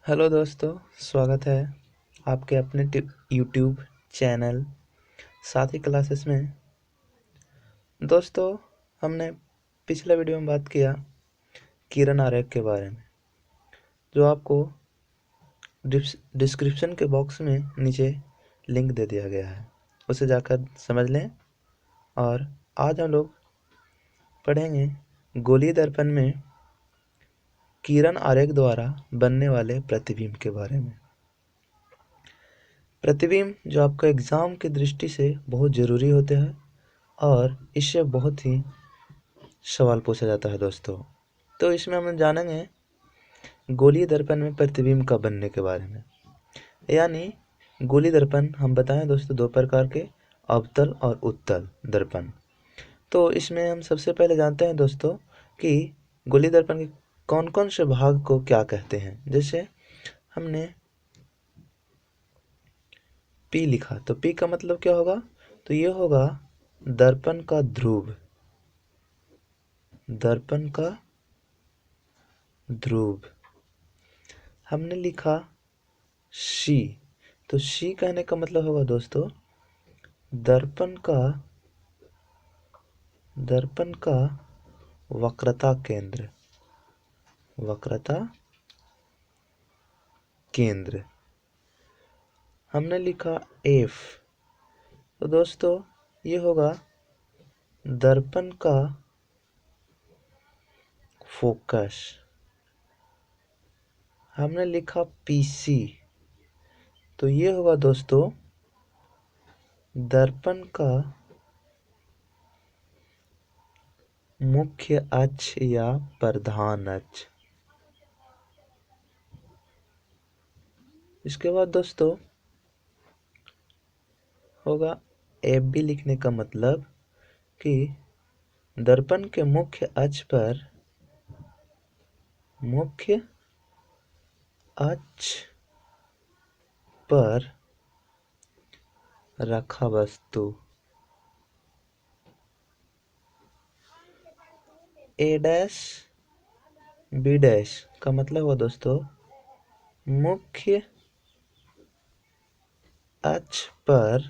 Hello दोस्तों, स्वागत है आपके अपने यूट्यूब चैनल साथी क्लासेस में। दोस्तों, हमने पिछले वीडियो में बात किया किरण आरेख के बारे में, जो आपको डिस्क्रिप्शन के बॉक्स में नीचे लिंक दे दिया गया है, उसे जाकर समझ लें। और आज हम लोग पढ़ेंगे गोलीय दर्पण में किरण आरेख द्वारा बनने वाले प्रतिबिंब के बारे में। प्रतिबिंब जो आपका एग्ज़ाम की दृष्टि से बहुत ज़रूरी होते हैं और इससे बहुत ही सवाल पूछा जाता है दोस्तों। तो इसमें हम जानेंगे गोलीय दर्पण में प्रतिबिंब का बनने के बारे में। यानी गोलीय दर्पण हम बताएं दोस्तों दो प्रकार के, अवतल और उत्तल दर्पण। तो इसमें हम सबसे पहले जानते हैं दोस्तों कि गोलीय दर्पण के कौन कौन से भाग को क्या कहते हैं। जैसे हमने पी लिखा, तो पी का मतलब क्या होगा, तो ये होगा दर्पण का ध्रुव। दर्पण का ध्रुव। हमने लिखा शी, तो शी कहने का मतलब होगा दोस्तों दर्पण का वक्रता केंद्र। वक्रता केंद्र। हमने लिखा एफ, तो दोस्तों ये होगा दर्पण का फोकस। हमने लिखा पीसी, तो ये होगा दोस्तों दर्पण का मुख्य अक्ष या प्रधान अक्ष। इसके बाद दोस्तों होगा एफ बी, लिखने का मतलब कि दर्पण के मुख्य अक्ष पर रखा वस्तु। ए डैश बी डैश का मतलब हुआ दोस्तों मुख्य अक्ष पर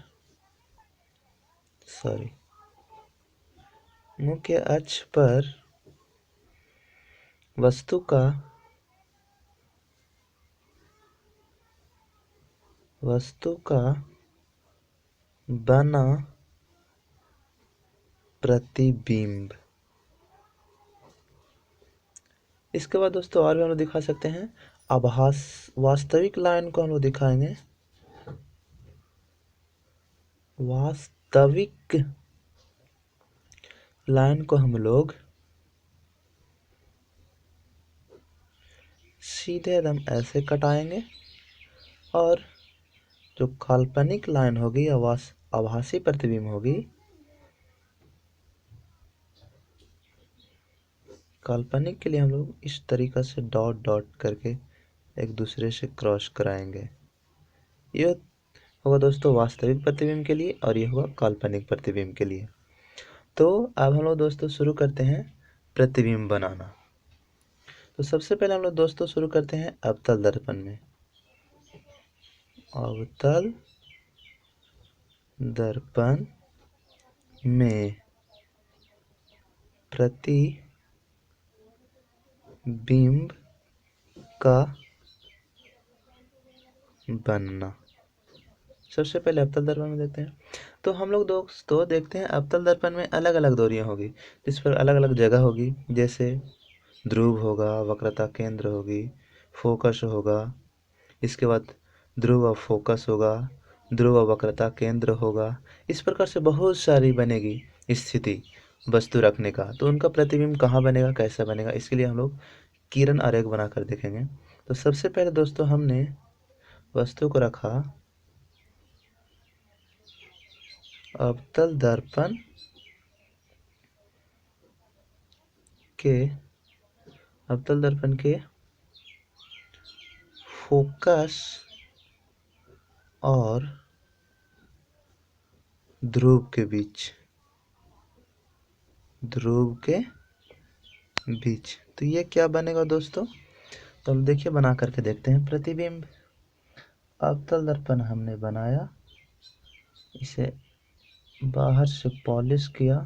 वस्तु का बना प्रतिबिंब। इसके बाद दोस्तों और भी हम लोग दिखा सकते हैं आभास। वास्तविक लाइन को हम लोग दिखाएंगे। वास्तविक लाइन को हम लोग सीधे एकदम ऐसे कटाएंगे, और जो काल्पनिक लाइन होगी, आभासी प्रतिबिंब होगी, काल्पनिक के लिए हम लोग इस तरीका से डॉट डॉट करके एक दूसरे से क्रॉस कराएंगे। ये होगा दोस्तों वास्तविक प्रतिबिंब के लिए, और ये होगा काल्पनिक प्रतिबिंब के लिए। तो अब हम लोग दोस्तों शुरू करते हैं प्रतिबिंब बनाना। तो सबसे पहले हम लोग दोस्तों शुरू करते हैं अवतल दर्पण में। अवतल दर्पण में प्रतिबिंब का बनना। सबसे पहले अवतल दर्पण में देखते हैं। तो हम लोग दोस्तों देखते हैं अवतल दर्पण में अलग अलग दूरियां होगी, जिस पर अलग अलग जगह होगी। जैसे ध्रुव होगा, वक्रता केंद्र होगी, फोकस होगा, इसके बाद ध्रुव और फोकस होगा, ध्रुव और वक्रता केंद्र होगा। इस प्रकार से बहुत सारी बनेगी स्थिति वस्तु रखने का। तो उनका प्रतिबिंब कहाँ बनेगा, कैसा बनेगा, इसके लिए हम लोग किरण आरेख बनाकर देखेंगे। तो सबसे पहले दोस्तों हमने वस्तु को रखा अवतल दर्पण के फोकस और ध्रुव के बीच। तो ये क्या बनेगा दोस्तों, तो देखिए बना करके देखते हैं। प्रतिबिंब अवतल दर्पण हमने बनाया, इसे बाहर से पॉलिश किया,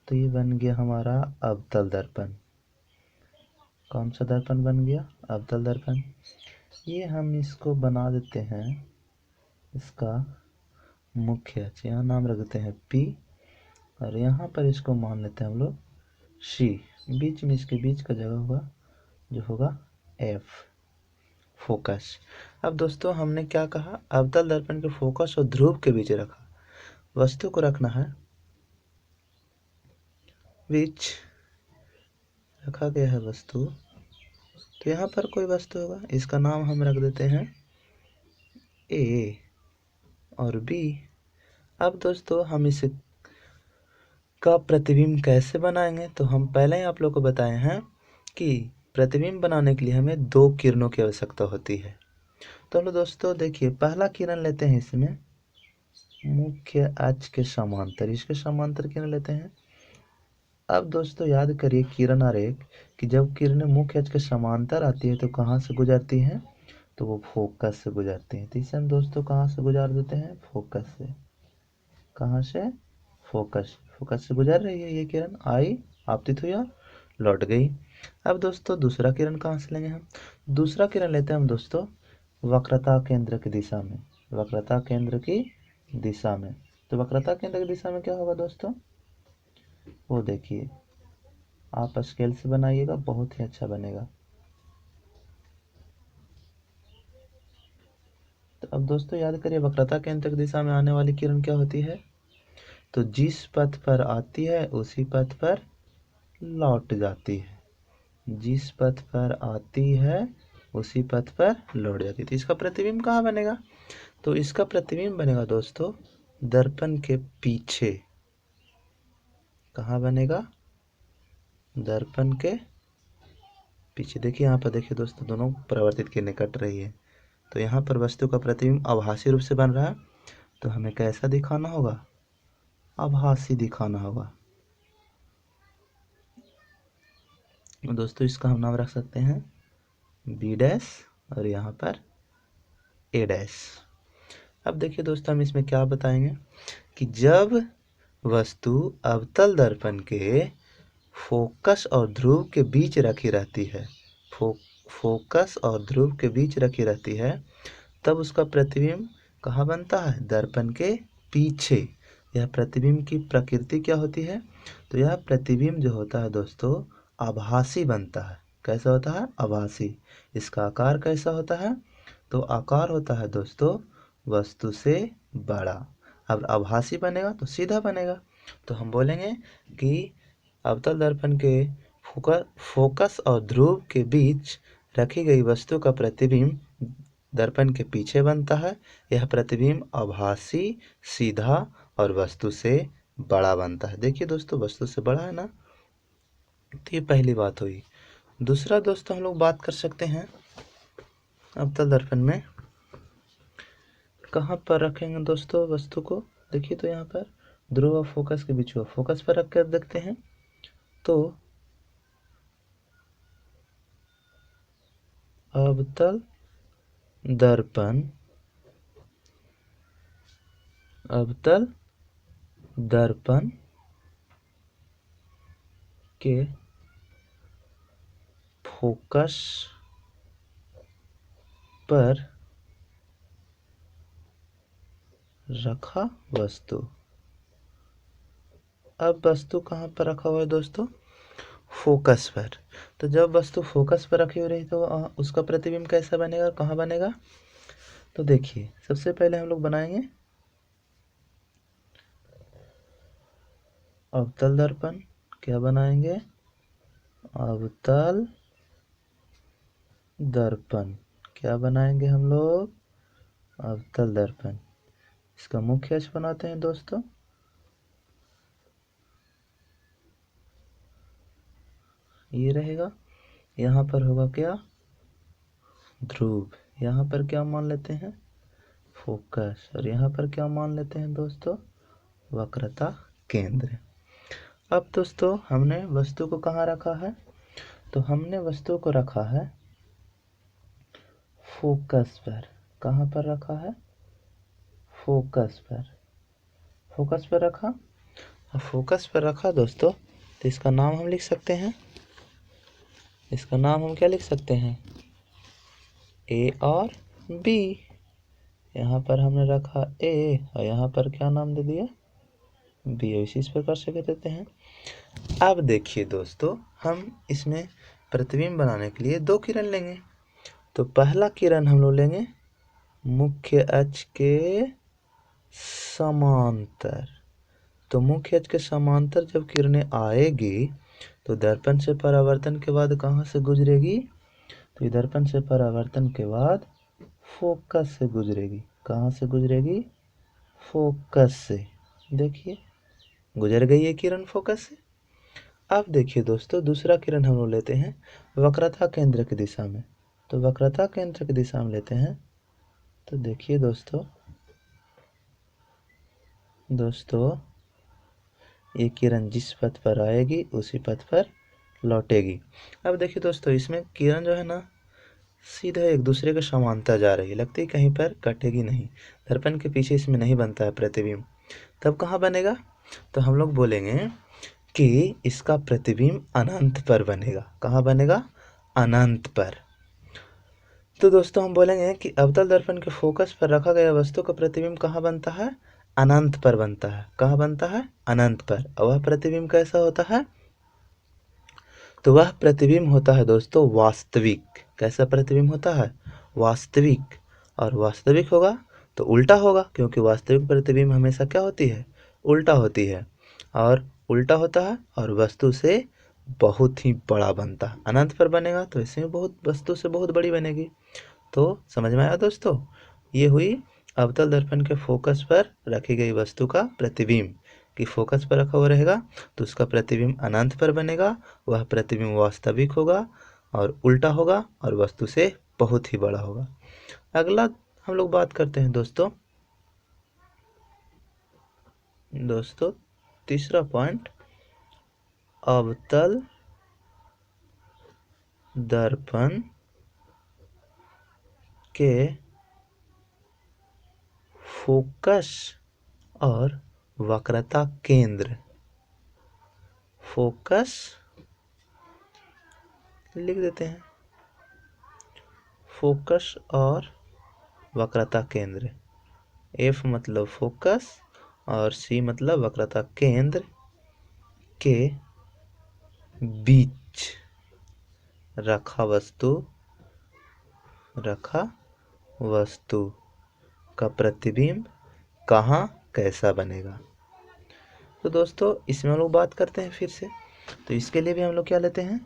तो ये बन गया हमारा अवतल दर्पण। कौन सा दर्पण बन गया? अवतल दर्पण। ये हम इसको बना देते हैं, इसका मुख्य अक्ष, यहाँ नाम रख देते हैं P, और यहाँ पर इसको मान लेते हैं हम लोग C। बीच में इसके बीच का जगह होगा जो होगा F, फोकस। अब दोस्तों हमने क्या कहा? अवतल दर्पण के फोकस और ध्रुव के बीच रखा, वस्तु को रखना है बीच, रखा गया है वस्तु। तो यहाँ पर कोई वस्तु होगा, इसका नाम हम रख देते हैं A और B। अब दोस्तों हम इसे का प्रतिबिंब कैसे बनाएंगे? तो हम पहले ही आप लोग को बताए हैं कि प्रतिबिंब बनाने के लिए हमें 2 किरणों की आवश्यकता होती है। तो लो दोस्तों देखिए, पहला किरण लेते हैं इसमें मुख्य अक्ष के समांतर, इसके समांतर किरण लेते हैं। अब दोस्तों याद करिए किरण आरेख कि जब किरणें मुख्य अक्ष के समांतर आती है तो कहाँ से गुजरती हैं? तो वो फोकस से गुजरती हैं। तो इसे हम दोस्तों कहाँ से गुजार देते हैं? फोकस से। कहाँ से? फोकस। फोकस से गुजर रही है ये किरण, आई, आपतित हुई और लौट गई। अब दोस्तों दूसरा किरण कहाँ से लेंगे हम? दूसरा किरण लेते हैं हम दोस्तों वक्रता केंद्र की दिशा में, वक्रता केंद्र की दिशा में। तो वक्रता केंद्र की दिशा में क्या होगा दोस्तों? वो देखिए, आप स्केल से बनाइएगा, बहुत ही अच्छा बनेगा। तो अब दोस्तों याद करिए, वक्रता केंद्र की दिशा में आने वाली किरण क्या होती है? तो जिस पथ पर आती है उसी पथ पर लौट जाती है, जिस पथ पर आती है उसी पथ पर लौट जाती है। तो इसका प्रतिबिंब कहाँ बनेगा? तो इसका प्रतिबिंब बनेगा दोस्तों दर्पण के पीछे। कहाँ बनेगा? दर्पण के पीछे। देखिए यहाँ पर, देखिए दोस्तों दोनों परावर्तित किरणें कट रही है, तो यहाँ पर वस्तु का प्रतिबिंब आभासी रूप से बन रहा है, तो हमें कैसा दिखाना होगा? आभासी दिखाना होगा। दोस्तों इसका हम नाम रख सकते हैं B डैश और यहाँ पर A डैश। अब देखिए दोस्तों हम इसमें क्या बताएंगे कि जब वस्तु अवतल दर्पण के फोकस और ध्रुव के बीच रखी रहती है, फोकस और ध्रुव के बीच रखी रहती है, तब उसका प्रतिबिंब कहाँ बनता है? दर्पण के पीछे। यह प्रतिबिंब की प्रकृति क्या होती है? तो यह प्रतिबिंब जो होता है दोस्तों आभासी बनता है। कैसा होता है? आभासी। इसका आकार कैसा होता है? तो आकार होता है दोस्तों वस्तु से बड़ा। अब आभासी बनेगा तो सीधा बनेगा, तो हम बोलेंगे कि अवतल दर्पण के फोकस और ध्रुव के बीच रखी गई वस्तु का प्रतिबिंब दर्पण के पीछे बनता है। यह प्रतिबिंब आभासी, सीधा और वस्तु से बड़ा बनता है। देखिए दोस्तों वस्तु से बड़ा है ना, तो ये पहली बात हुई। दूसरा दोस्तों हम लोग बात कर सकते हैं अवतल दर्पण में कहाँ पर रखेंगे दोस्तों वस्तु को? देखिए तो यहाँ पर ध्रुव और फोकस के बीच हुआ, फोकस पर रख कर देखते हैं। तो अवतल दर्पण, अवतल दर्पण के फोकस पर रखा वस्तु। अब वस्तु कहाँ पर रखा हुआ है दोस्तों? फोकस पर। तो जब वस्तु फोकस पर रखी हुई रही तो उसका प्रतिबिंब कैसा बनेगा, कहाँ बनेगा? तो देखिए सबसे पहले हम लोग बनाएंगे अवतल दर्पण। क्या बनाएंगे? अवतल दर्पण। क्या बनाएंगे हम लोग? अवतल दर्पण। इसका मुख्य अक्ष बनाते हैं दोस्तों, ये रहेगा। यहाँ पर होगा क्या? ध्रुव। यहाँ पर क्या मान लेते हैं? फोकस। और यहाँ पर क्या मान लेते हैं दोस्तों? वक्रता केंद्र। अब दोस्तों हमने वस्तु को कहाँ रखा है? तो हमने वस्तु को रखा है फोकस पर। कहाँ पर रखा है? फोकस पर। फोकस पर रखा। फोकस पर रखा दोस्तों, तो इसका नाम हम लिख सकते हैं। इसका नाम हम क्या लिख सकते हैं? ए और बी। यहाँ पर हमने रखा ए और यहाँ पर क्या नाम दे दिया? बी। इसी प्रकार से कह देते हैं। अब देखिए दोस्तों, हम इसमें प्रतिबिंब बनाने के लिए दो किरण लेंगे। तो पहला किरण हम लोग लेंगे मुख्य अक्ष के समांतर। तो मुख्य अक्ष के समांतर जब किरणें आएगी तो दर्पण से परावर्तन के बाद कहाँ से गुजरेगी? तो दर्पण से परावर्तन के बाद फोकस से गुजरेगी। कहाँ से गुजरेगी? फोकस से। देखिए गुजर गई ये किरण फोकस से। अब देखिए दोस्तों, दूसरा किरण हम लोग लेते हैं वक्रता केंद्र की दिशा में। तो वक्रता केंद्र की दिशा में लेते हैं। तो देखिए दोस्तों ये किरण जिस पथ पर आएगी उसी पथ पर लौटेगी। अब देखिए दोस्तों, इसमें किरण जो है ना सीधे एक दूसरे के समांतर जा रही है, लगती है कहीं पर कटेगी नहीं। दर्पण के पीछे इसमें नहीं बनता है प्रतिबिंब। तब कहाँ बनेगा? तो हम लोग बोलेंगे कि इसका प्रतिबिंब अनंत पर बनेगा। कहाँ बनेगा? अनंत पर। तो दोस्तों हम बोलेंगे कि अवतल दर्पण के फोकस पर रखा गया वस्तु का प्रतिबिंब कहाँ बनता है? अनंत पर बनता है। कहाँ बनता है? अनंत पर। और वह प्रतिबिंब कैसा होता है? तो वह प्रतिबिंब होता है दोस्तों वास्तविक। कैसा प्रतिबिंब होता है? वास्तविक। और वास्तविक होगा तो उल्टा होगा, क्योंकि वास्तविक प्रतिबिंब हमेशा क्या होती है? उल्टा होती है। और उल्टा होता है और वस्तु से बहुत ही बड़ा बनता है। अनंत पर बनेगा तो ऐसे में बहुत वस्तु से बहुत बड़ी बनेगी। तो समझ में आया दोस्तों? ये हुई अवतल दर्पण के फोकस पर रखी गई वस्तु का प्रतिबिंब। कि फोकस पर रखा हुआ रहेगा तो उसका प्रतिबिंब अनंत पर बनेगा, वह प्रतिबिंब वास्तविक होगा और उल्टा होगा और वस्तु से बहुत ही बड़ा होगा। अगला हम लोग बात करते हैं दोस्तों तीसरा पॉइंट, अवतल दर्पण के फोकस और वक्रता केंद्र। फोकस लिख देते हैं, फोकस और वक्रता केंद्र। एफ मतलब फोकस और सी मतलब वक्रता केंद्र के बीच रखा वस्तु का प्रतिबिंब कहाँ कैसा बनेगा। तो दोस्तों इसमें हम लोग बात करते हैं फिर से। तो इसके लिए भी हम लोग क्या लेते हैं?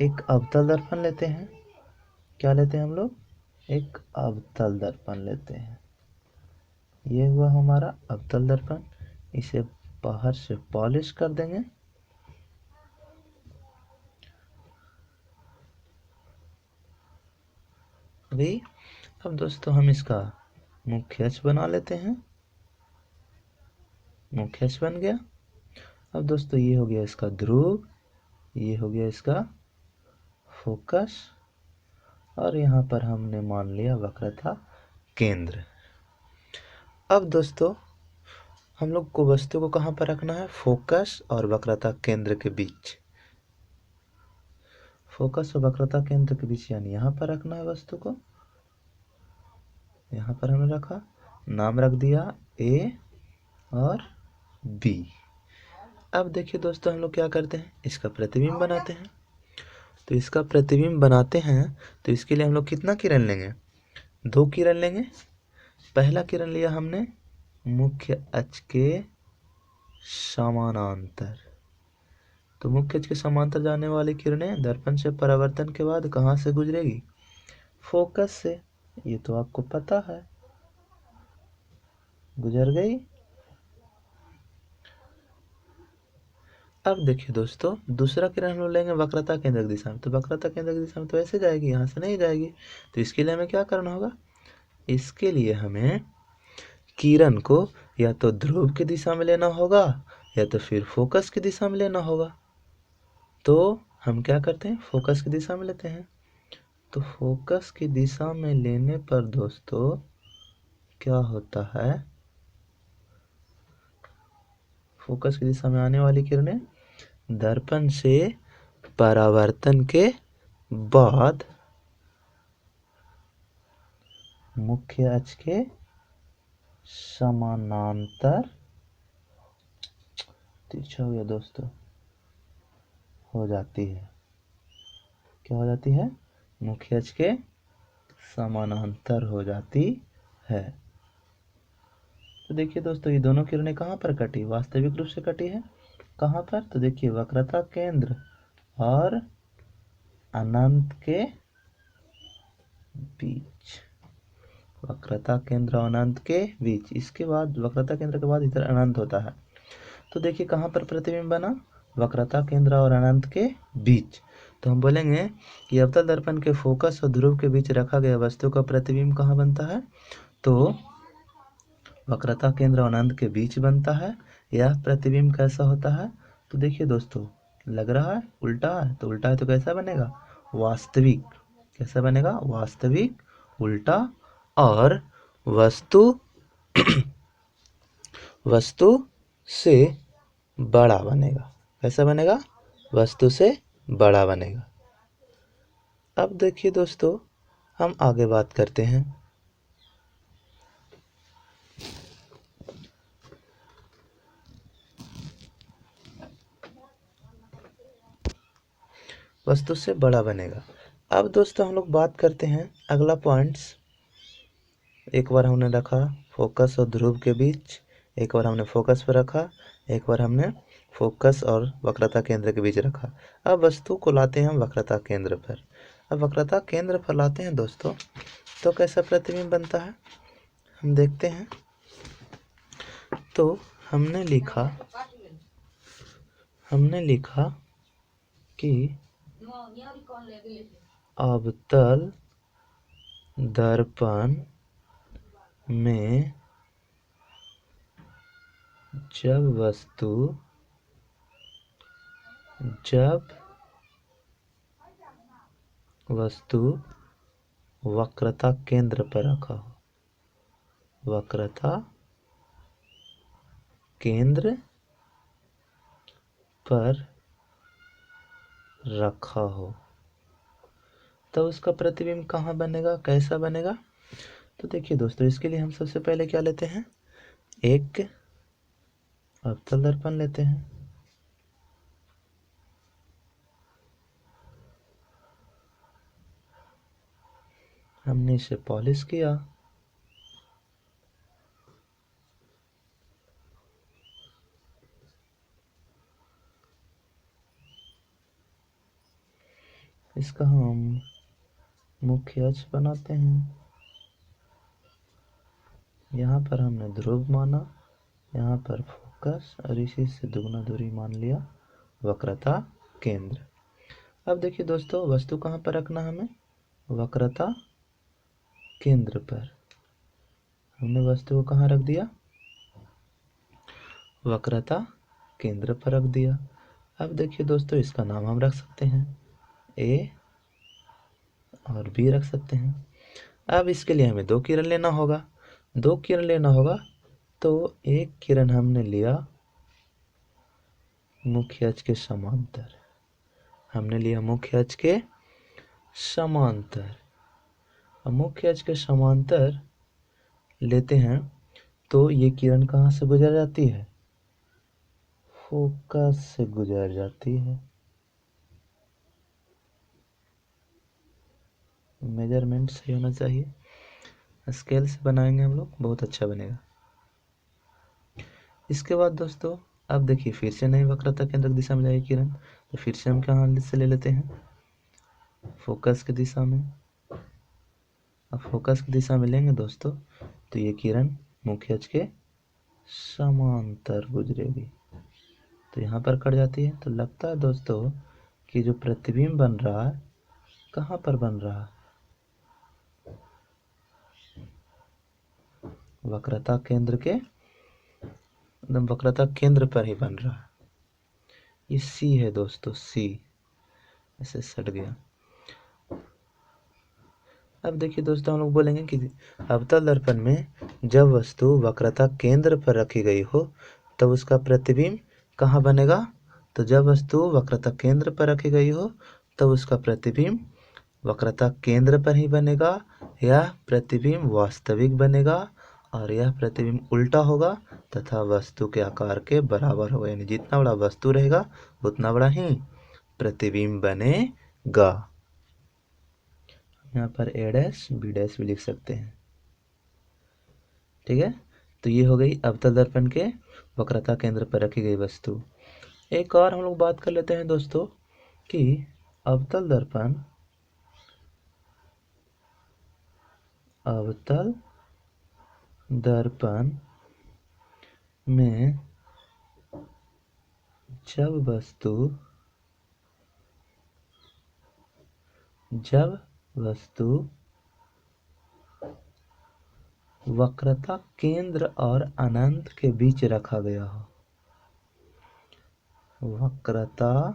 एक अवतल दर्पण लेते हैं। क्या लेते हैं हम लोग? एक अवतल दर्पण लेते हैं। ये हुआ हमारा अवतल दर्पण। इसे बाहर से पॉलिश कर देंगे। अभी अब दोस्तों हम इसका मुख्य अक्ष बना लेते हैं। मुख्य अक्ष बन गया। अब दोस्तों ये हो गया इसका ध्रुव, ये हो गया इसका फोकस और यहाँ पर हमने मान लिया वक्रता केंद्र। अब दोस्तों हम लोग को वस्तु को कहाँ पर रखना है? फोकस और वक्रता केंद्र के बीच। फोकस और वक्रता केंद्र के बीच यानी यहाँ पर रखना है वस्तु को। यहाँ पर हमने रखा, नाम रख दिया ए और बी। अब देखिए दोस्तों हम लोग क्या करते हैं? इसका प्रतिबिंब बनाते हैं। तो इसका प्रतिबिंब बनाते हैं तो इसके लिए हम लोग कितना किरण लेंगे? दो किरण लेंगे। पहला किरण लिया हमने मुख्य अक्ष के समानांतर। तो मुख्य अक्ष के समांतर जाने वाली किरणें दर्पण से परावर्तन के बाद कहाँ से गुजरेगी? फोकस से। ये तो आपको पता है, गुजर गई। अब देखिए दोस्तों दूसरा किरण हम लोग लेंगे वक्रता केंद्र की दिशा में। तो वक्रता केंद्र की दिशा में तो ऐसे जाएगी, यहाँ से नहीं जाएगी। तो इसके लिए हमें क्या करना होगा? इसके लिए हमें किरण को या तो ध्रुव की दिशा में लेना होगा या तो फिर फोकस की दिशा में लेना होगा। तो हम क्या करते हैं, फोकस की दिशा में लेते हैं। तो फोकस की दिशा में लेने पर दोस्तों क्या होता है, फोकस की दिशा में आने वाली किरणें दर्पण से परावर्तन के बाद मुख्य अक्ष के समानांतर, तिरछा हो गया दोस्तों, हो जाती है। क्या हो जाती है, मुख्य अक्ष के समानांतर हो जाती है। तो देखिए दोस्तों, ये दोनों किरणें कहाँ पर कटी, वास्तविक रूप से कटी है। कहाँ पर, तो देखिए वक्रता केंद्र और अनंत के बीच, वक्रता केंद्र और अनंत के बीच। इसके बाद वक्रता केंद्र के बाद इधर अनंत होता है। तो देखिए कहाँ पर प्रतिबिंब बना, वक्रता केंद्र और अनंत के बीच। तो हम बोलेंगे कि अवतल दर्पण के फोकस और ध्रुव के बीच रखा गया वस्तु का प्रतिबिंब कहाँ बनता है, तो वक्रता केंद्र और अनंत के बीच बनता है। यह प्रतिबिंब कैसा होता है, तो देखिए दोस्तों, लग रहा है उल्टा है, तो उल्टा है तो कैसा बनेगा, वास्तविक। कैसा बनेगा, वास्तविक, उल्टा, और वस्तु वस्तु से बड़ा बनेगा। कैसा बनेगा, वस्तु से बड़ा बनेगा। अब देखिए दोस्तों, हम आगे बात करते हैं। वस्तु से बड़ा बनेगा। अब दोस्तों हम लोग बात करते हैं अगला पॉइंट्स। एक बार हमने रखा फोकस और ध्रुव के बीच, एक बार हमने फोकस पर रखा, एक बार हमने फोकस और वक्रता केंद्र के बीच रखा। अब वस्तु को लाते हैं हम वक्रता केंद्र पर। अब वक्रता केंद्र पर लाते हैं दोस्तों, तो कैसा प्रतिबिंब बनता है हम देखते हैं। तो हमने लिखा कि अवतल दर्पण में जब वस्तु वक्रता केंद्र पर रखा हो, वक्रता केंद्र पर रखा हो, तो उसका प्रतिबिंब कहाँ बनेगा, कैसा बनेगा। तो देखिए दोस्तों, इसके लिए हम सबसे पहले क्या लेते हैं, एक अवतल दर्पण लेते हैं। हमने इसे पॉलिश किया, इसका हम मुख्य अक्ष बनाते हैं। यहाँ पर हमने ध्रुव माना, यहाँ पर फोकस, और इसी से दुगना दूरी मान लिया वक्रता केंद्र। अब देखिए दोस्तों, वस्तु कहाँ पर रखना हमें, वक्रता केंद्र पर। हमने वस्तु को कहाँ रख दिया, वक्रता केंद्र पर रख दिया। अब देखिए दोस्तों, इसका नाम हम रख सकते हैं ए और बी रख सकते हैं। अब इसके लिए हमें दो किरण लेना होगा, तो एक किरण हमने लिया मुख्य अक्ष के समांतर, अब मुख्य अक्ष के समांतर लेते हैं, तो ये किरण कहाँ से गुजर जाती है, फोकस से गुजर जाती है। मेजरमेंट सही होना चाहिए, स्केल से बनाएंगे हम लोग, बहुत अच्छा बनेगा। इसके बाद दोस्तों, अब देखिए फिर से नई वक्रता केंद्र की दिशा में जाएगी किरण, तो फिर से हम कहाँ से ले लेते हैं, फोकस की दिशा में। अब फोकस की दिशा में लेंगे दोस्तों, तो ये किरण मुख्य अक्ष के समांतर गुजरेगी, तो यहाँ पर कट जाती है। तो लगता है दोस्तों कि जो प्रतिबिंब बन रहा है, कहाँ पर बन रहा है, वक्रता केंद्र के वक्रता केंद्र पर ही बन रहा है। ये सी है दोस्तों, सी। ऐसे सट गया। अब देखिए दोस्तों, हम लोग बोलेंगे कि अवतल दर्पण में जब वस्तु वक्रता केंद्र पर रखी गई हो तब उसका प्रतिबिंब कहाँ बनेगा? तो जब वस्तु वक्रता केंद्र पर रखी गई हो तब उसका प्रतिबिंब वक्रता केंद्र पर ही बनेगा, यह प्रतिबिंब वास्तविक बनेगा और यह प्रतिबिंब उल्टा होगा तथा वस्तु के आकार के बराबर होगा। यानी जितना बड़ा वस्तु रहेगा उतना बड़ा ही प्रतिबिंब बनेगा। यहाँ पर ए डैश बी डैश भी लिख सकते हैं। ठीक है, तो ये हो गई अवतल दर्पण के वक्रता केंद्र पर रखी गई वस्तु। एक और हम लोग बात कर लेते हैं दोस्तों कि अवतल दर्पण में जब वस्तु वक्रता केंद्र और अनंत के बीच रखा गया हो, वक्रता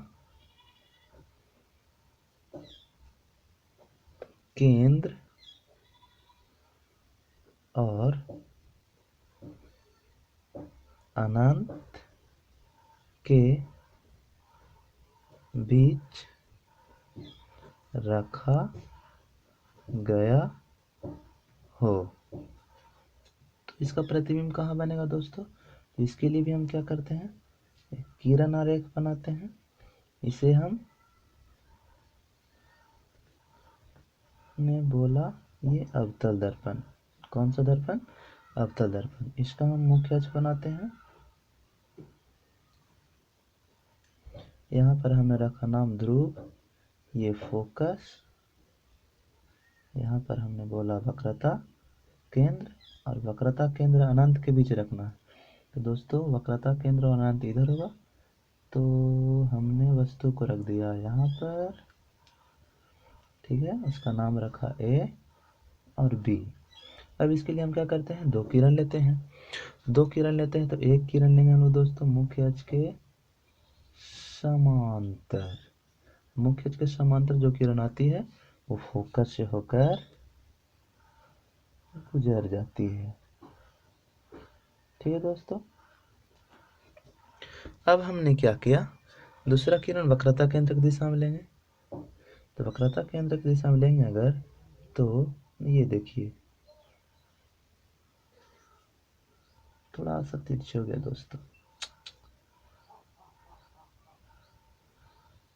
केंद्र और अनंत के बीच रखा गया हो तो इसका प्रतिबिंब कहाँ बनेगा दोस्तों? तो इसके लिए भी हम क्या करते हैं, किरण आरेख बनाते हैं। इसे हम ने बोला ये अवतल दर्पण। कौन सा दर्पण? अवतल दर्पण। इसका हम मुख्य अक्ष बनाते हैं। यहाँ पर हमने रखा नाम ध्रुव, ये फोकस, यहाँ पर हमने बोला वक्रता केंद्र और वक्रता केंद्र अनंत के बीच रखना है। तो दोस्तों वक्रता केंद्र और अनंत इधर होगा, तो हमने वस्तु को रख दिया यहाँ पर। ठीक है, उसका नाम रखा ए और बी। अब इसके लिए हम क्या करते हैं, दो किरण लेते हैं। तो एक किरण लेंगे हम लोग दोस्तों मुख्य अक्ष के समांतर। मुख्य अक्ष के समांतर जो किरण आती है वो फोकस से होकर गुजर जाती है। ठीक है दोस्तों, अब हमने क्या किया, दूसरा किरण वक्रता केंद्र की दिशा में लेंगे। तो वक्रता केंद्र की दिशा में लेंगे अगर, तो ये देखिए थोड़ा सा तिरछा हो गया दोस्तों,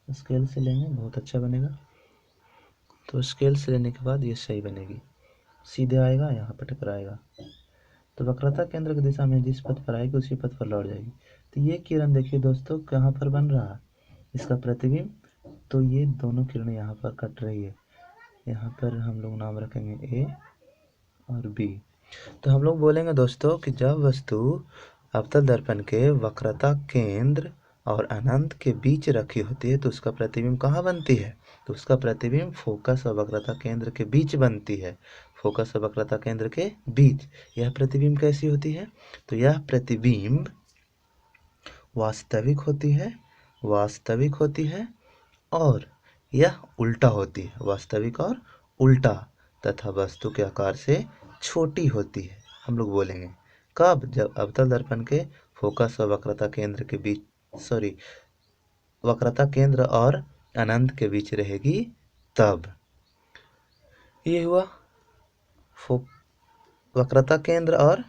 स्केल से लेंगे बहुत अच्छा बनेगा। तो स्केल से लेने के बाद ये सही बनेगी, सीधे आएगा, यहाँ पर टकराएगा। तो वक्रता केंद्र की दिशा में जिस पथ पर आएगी उसी पथ पर लौट जाएगी। तो ये किरण देखिए दोस्तों कहाँ पर बन रहा है, इसका प्रतिबिंब। तो ये दोनों किरणें यहाँ पर कट रही है, यहाँ पर हम लोग नाम रखेंगे ए और बी। तो हम लोग बोलेंगे दोस्तों कि जब वस्तु अवतल दर्पण के वक्रता केंद्र और अनंत के बीच रखी होती है तो उसका प्रतिबिंब कहाँ बनती है? तो उसका प्रतिबिंब फोकस और वक्रता केंद्र के बीच बनती है। फोकस और वक्रता केंद्र के बीच यह प्रतिबिंब कैसी होती है? तो यह प्रतिबिंब वास्तविक होती है और यह उल्टा होती है, वास्तविक और उल्टा, तथा वस्तु के आकार से छोटी होती है। हम लोग बोलेंगे कब? जब अवतल दर्पण के फोकस और वक्रता केंद्र के बीच, वक्रता केंद्र और अनंत के बीच रहेगी तब। ये हुआ वक्रता केंद्र और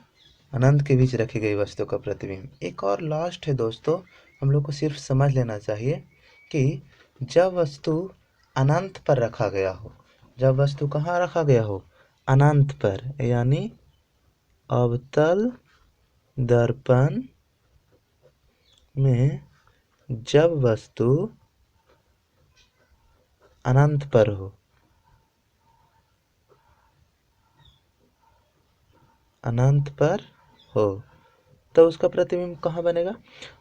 अनंत के बीच रखी गई वस्तु का प्रतिबिंब। एक और लास्ट है दोस्तों, हम लोग को सिर्फ समझ लेना चाहिए कि जब वस्तु अनंत पर रखा गया हो, जब वस्तु कहाँ रखा गया हो? अनंत पर, यानी अवतल दर्पण में जब वस्तु अनंत पर हो, तो उसका प्रतिबिंब कहाँ बनेगा?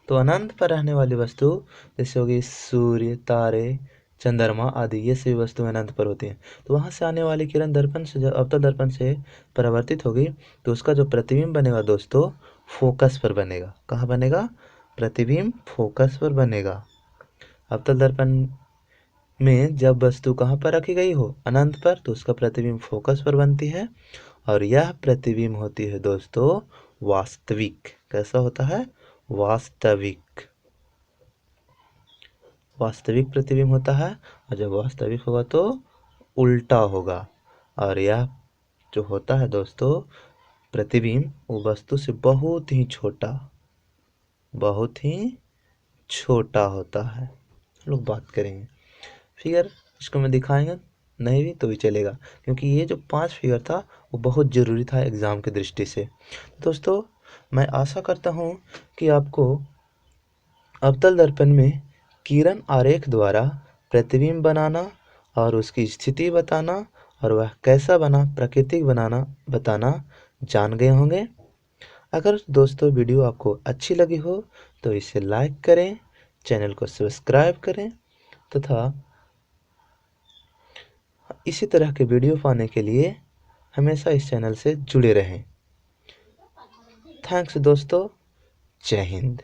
तो अनंत पर रहने वाली वस्तु जैसे होगी सूर्य, तारे, चंद्रमा आदि, ये सभी वस्तुएं अनंत पर होती हैं। तो वहां से आने वाली किरण दर्पण से, जब अवतल दर्पण से परावर्तित होगी तो उसका जो प्रतिबिंब बनेगा दोस्तों फोकस पर बनेगा। कहाँ बनेगा? प्रतिबिंब फोकस पर बनेगा। अवतल दर्पण में जब वस्तु कहाँ पर रखी गई हो, अनंत पर, तो उसका प्रतिबिंब फोकस पर बनती है और यह प्रतिबिंब होती है दोस्तों वास्तविक। कैसा होता है? वास्तविक। वास्तविक प्रतिबिंब होता है और जब वास्तविक होगा तो उल्टा होगा। और यह जो होता है दोस्तों प्रतिबिंब, वो वस्तु से बहुत ही छोटा होता है। हम लोग बात करेंगे फिगर, इसको मैं दिखाएंगे नहीं भी तो भी चलेगा, क्योंकि ये जो 5 फिगर था वो बहुत ज़रूरी था एग्ज़ाम की दृष्टि से। दोस्तों मैं आशा करता हूँ कि आपको अवतल दर्पण में किरण आरेख द्वारा प्रतिबिंब बनाना और उसकी स्थिति बताना और वह कैसा बना, प्राकृतिक बताना जान गए होंगे। अगर दोस्तों वीडियो आपको अच्छी लगी हो तो इसे लाइक करें, चैनल को सब्सक्राइब करें तथा इसी तरह के वीडियो पाने के लिए हमेशा इस चैनल से जुड़े रहें। थैंक्स दोस्तों, जय हिंद।